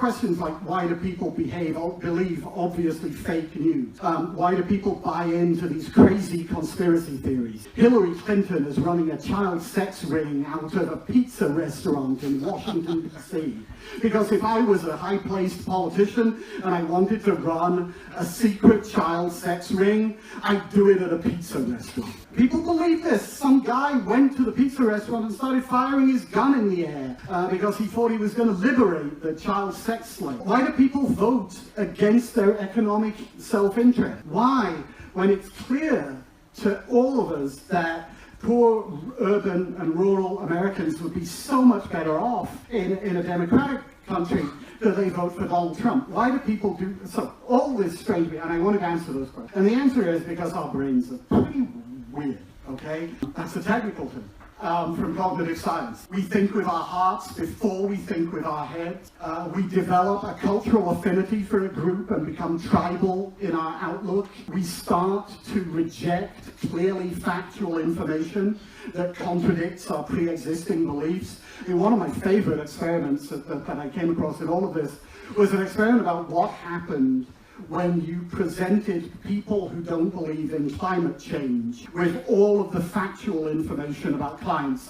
Questions like, why do people believe obviously fake news? Why do people buy into these crazy conspiracy theories? Hillary Clinton is running a child sex ring out of a pizza restaurant in Washington, D.C. Because if I was a high-placed politician and I wanted to run a secret child sex ring, I'd do it at a pizza restaurant. People believe this. Some guy went to the pizza restaurant and started firing his gun in the air because he thought he was going to liberate the child sex slave. Why do people vote against their economic self-interest? Why, when it's clear to all of us that poor urban and rural Americans would be so much better off in a democratic country, do they vote for Donald Trump? Why do people do so? All this strangely, and I want to answer those questions. And the answer is because our brains are pretty weird, okay? That's a technical thing. From cognitive science. We think with our hearts before we think with our heads. We develop a cultural affinity for a group and become tribal in our outlook. We start to reject clearly factual information that contradicts our pre-existing beliefs. And one of my favorite experiments that I came across in all of this was an experiment about what happened when you presented people who don't believe in climate change with all of the factual information about climate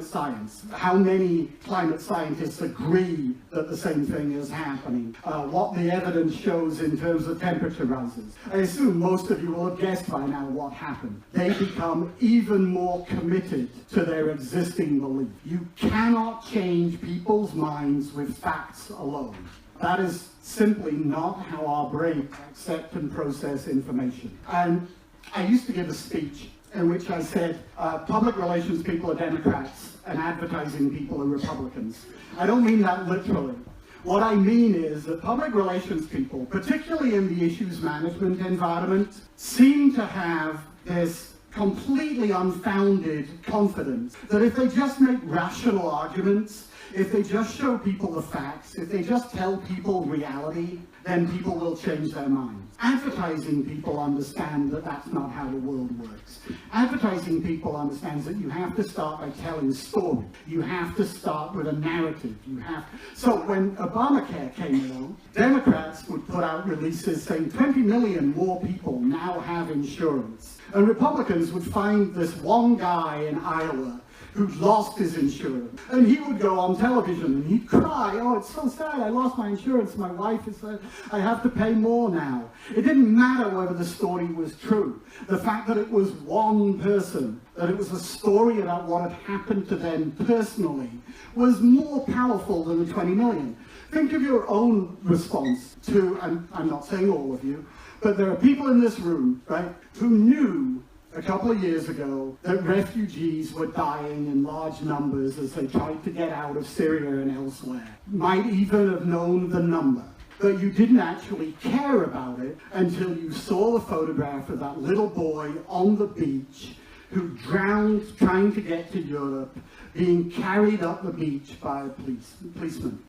science. How many climate scientists agree that the same thing is happening? What the evidence shows in terms of temperature rises. I assume most of you will have guessed by now what happened. They become even more committed to their existing belief. You cannot change people's minds with facts alone. That is simply not how our brains accept and process information. And I used to give a speech in which I said, public relations people are Democrats and advertising people are Republicans. I don't mean that literally. What I mean is that public relations people, particularly in the issues management environment, seem to have this completely unfounded confidence that if they just make rational arguments, if they just show people the facts, if they just tell people reality, then people will change their minds. Advertising people understand that that's not how the world works. Advertising people understands that you have to start by telling a story. You have to start with a narrative. So when Obamacare came along, Democrats would put out releases saying 20 million more people now have insurance. And Republicans would find this one guy in Iowa who lost his insurance. And he would go on television and he'd cry, oh, it's so sad, I lost my insurance, my wife is there, I have to pay more now. It didn't matter whether the story was true. The fact that it was one person, that it was a story about what had happened to them personally, was more powerful than the 20 million. Think of your own response to, and I'm not saying all of you, but there are people in this room, right, who knew a couple of years ago that refugees were dying in large numbers as they tried to get out of Syria and elsewhere. Might even have known the number. But you didn't actually care about it until you saw the photograph of that little boy on the beach who drowned trying to get to Europe, being carried up the beach by a policeman.